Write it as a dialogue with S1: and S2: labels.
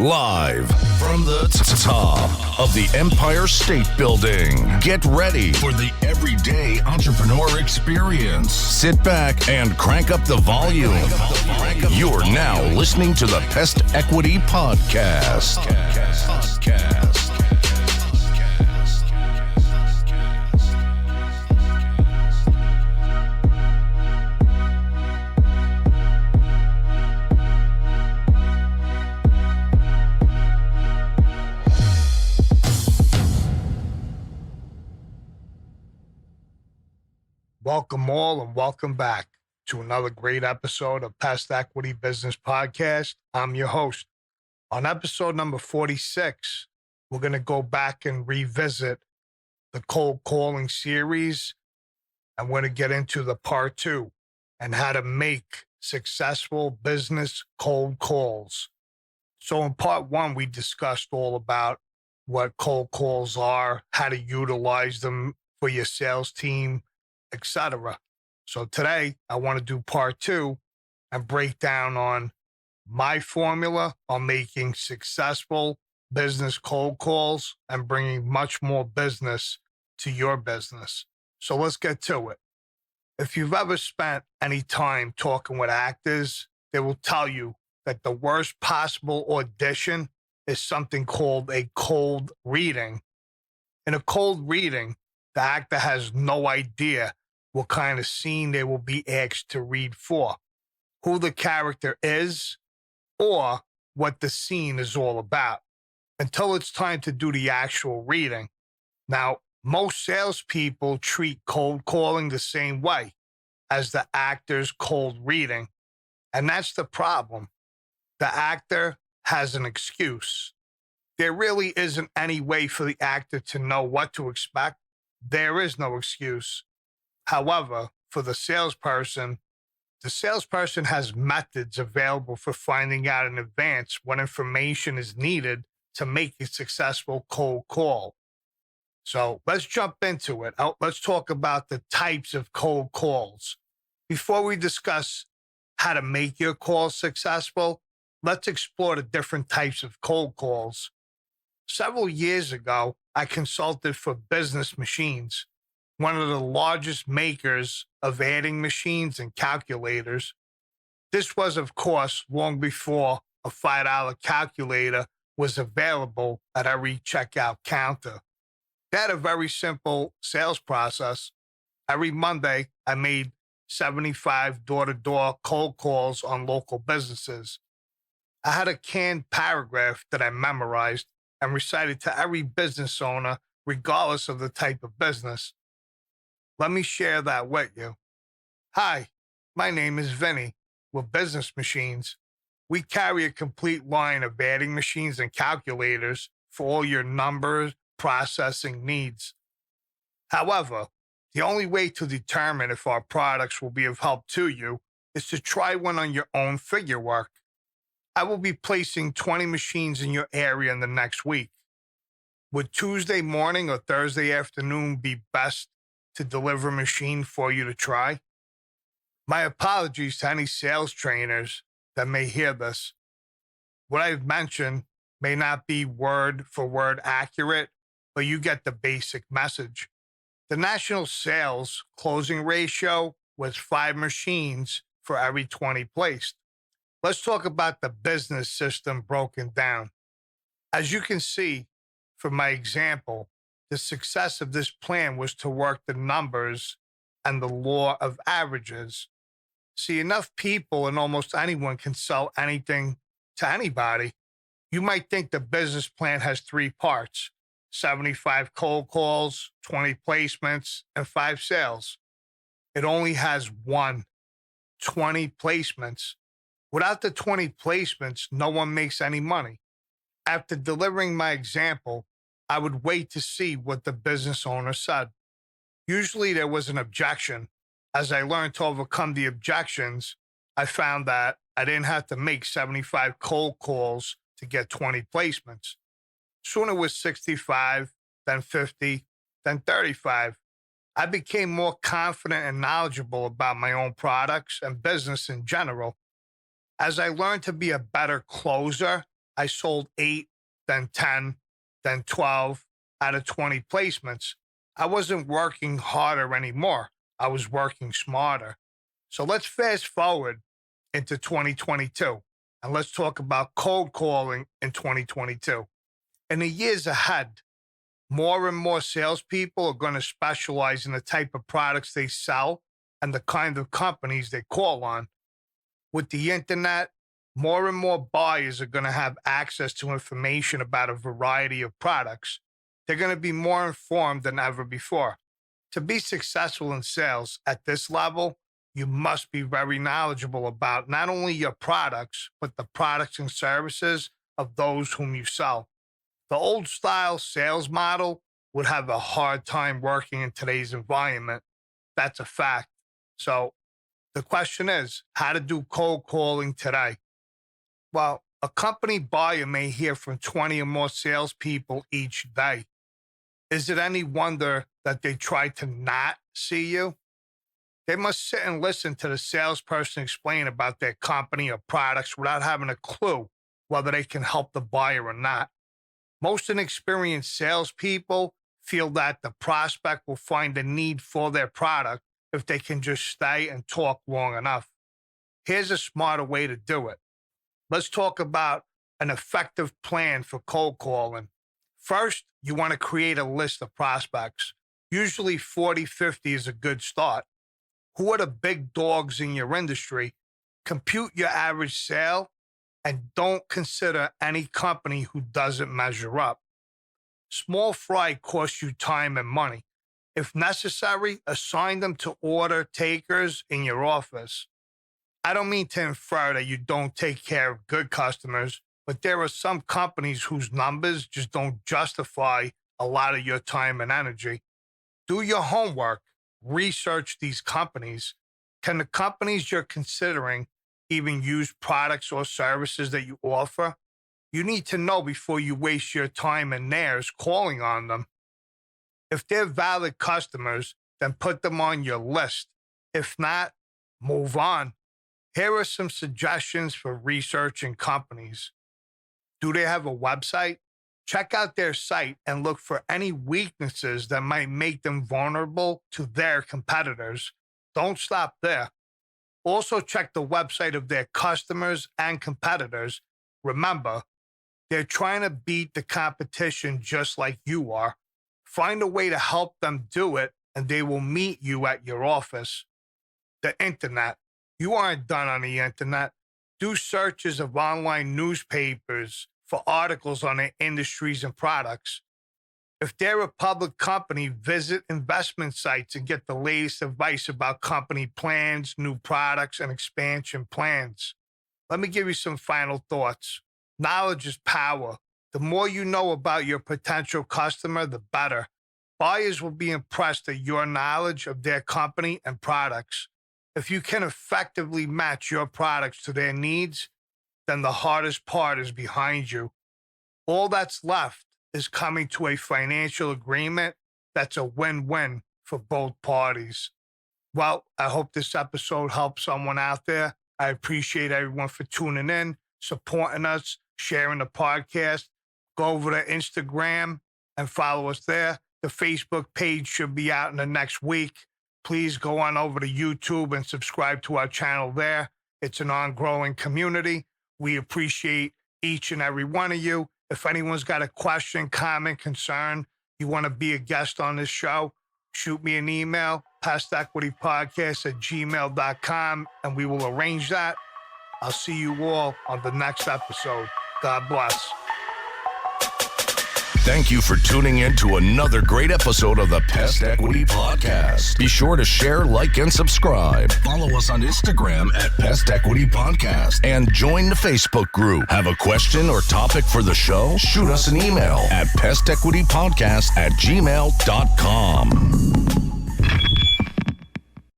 S1: Live from the top of the Empire State Building. Get ready for the everyday entrepreneur experience. Sit back and crank up the volume. You're now listening to the Pest Equity Podcast.
S2: Welcome all and welcome back to another great episode of Pest Equity Business Podcast. I'm your host. On episode number 46, we're going to go back and revisit the cold calling series. And we're going to get into the part 2 and how to make successful business cold calls. So in part 1, we discussed all about what cold calls are, how to utilize them for your sales team, etc. So today I want to do part 2 and break down on my formula on making successful business cold calls and bringing much more business to your business. So let's get to it. If you've ever spent any time talking with actors, they will tell you that the worst possible audition is something called a cold reading. In a cold reading, the actor has no idea what kind of scene they will be asked to read for, who the character is, or what the scene is all about, until it's time to do the actual reading. Now, most salespeople treat cold calling the same way as the actor's cold reading, and that's the problem. The actor has an excuse. There really isn't any way for the actor to know what to expect. There is no excuse. However, for the salesperson has methods available for finding out in advance what information is needed to make a successful cold call. So let's jump into it. Let's talk about the types of cold calls. Before we discuss how to make your call successful, let's explore the different types of cold calls. Several years ago, I consulted for Business Machines, one of the largest makers of adding machines and calculators. This was, of course, long before a $5 calculator was available at every checkout counter. They had a very simple sales process. Every Monday, I made 75 door-to-door cold calls on local businesses. I had a canned paragraph that I memorized and recited to every business owner, regardless of the type of business. Let me share that with you. Hi, my name is Vinny with Business Machines. We carry a complete line of adding machines and calculators for all your numbers processing needs. However, the only way to determine if our products will be of help to you is to try one on your own figure work. I will be placing 20 machines in your area in the next week. Would Tuesday morning or Thursday afternoon be best to deliver a machine for you to try? My apologies to any sales trainers that may hear this. What I've mentioned may not be word for word accurate, but you get the basic message. The national sales closing ratio was 5 machines for every 20 placed. Let's talk about the business system broken down. As you can see from my example, the success of this plan was to work the numbers and the law of averages. See, enough people and almost anyone can sell anything to anybody. You might think the business plan has 3 parts: 75 cold calls, 20 placements, and 5 sales. It only has 20 placements. Without the 20 placements, no one makes any money. After delivering my example, I would wait to see what the business owner said. Usually there was an objection. As I learned to overcome the objections, I found that I didn't have to make 75 cold calls to get 20 placements. Soon it was 65, then 50, then 35. I became more confident and knowledgeable about my own products and business in general. As I learned to be a better closer, I sold 8, then 10, then 12 out of 20 placements. I wasn't working harder anymore. I was working smarter. So let's fast forward into 2022, and let's talk about cold calling in 2022. In the years ahead, more and more salespeople are going to specialize in the type of products they sell and the kind of companies they call on. With the internet, more and more buyers are going to have access to information about a variety of products. They're going to be more informed than ever before. To be successful in sales at this level, you must be very knowledgeable about not only your products, but the products and services of those whom you sell. The old style sales model would have a hard time working in today's environment. That's a fact. So the question is, how to do cold calling today? Well, a company buyer may hear from 20 or more salespeople each day. Is it any wonder that they try to not see you? They must sit and listen to the salesperson explain about their company or products without having a clue whether they can help the buyer or not. Most inexperienced salespeople feel that the prospect will find a need for their product if they can just stay and talk long enough. Here's a smarter way to do it. Let's talk about an effective plan for cold calling. First, you want to create a list of prospects. Usually 40, 50 is a good start. Who are the big dogs in your industry? Compute your average sale and don't consider any company who doesn't measure up. Small fry costs you time and money. If necessary, assign them to order takers in your office. I don't mean to infer that you don't take care of good customers, but there are some companies whose numbers just don't justify a lot of your time and energy. Do your homework. Research these companies. Can the companies you're considering even use products or services that you offer? You need to know before you waste your time and theirs calling on them. If they're valid customers, then put them on your list. If not, move on. Here are some suggestions for researching companies. Do they have a website? Check out their site and look for any weaknesses that might make them vulnerable to their competitors. Don't stop there. Also check the website of their customers and competitors. Remember, they're trying to beat the competition just like you are. Find a way to help them do it, and they will meet you at your office. The internet. You aren't done on the internet. Do searches of online newspapers for articles on their industries and products. If they're a public company, visit investment sites and get the latest advice about company plans, new products, and expansion plans. Let me give you some final thoughts. Knowledge is power. The more you know about your potential customer, the better. Buyers will be impressed at your knowledge of their company and products. If you can effectively match your products to their needs, then the hardest part is behind you. All that's left is coming to a financial agreement that's a win-win for both parties. Well, I hope this episode helped someone out there. I appreciate everyone for tuning in, supporting us, sharing the podcast. Go over to Instagram and follow us there. The Facebook page should be out in the next week. Please go on over to YouTube and subscribe to our channel there. It's an ongoing community. We appreciate each and every one of you. If anyone's got a question, comment, concern, you want to be a guest on this show, shoot me an email, pastequitypodcast@gmail.com, and we will arrange that. I'll see you all on the next episode. God bless.
S1: Thank you for tuning in to another great episode of the Pest Equity Podcast. Be sure to share, like, and subscribe. Follow us on Instagram at Pest Equity Podcast and join the Facebook group. Have a question or topic for the show? Shoot us an email at pestequitypodcast@gmail.com.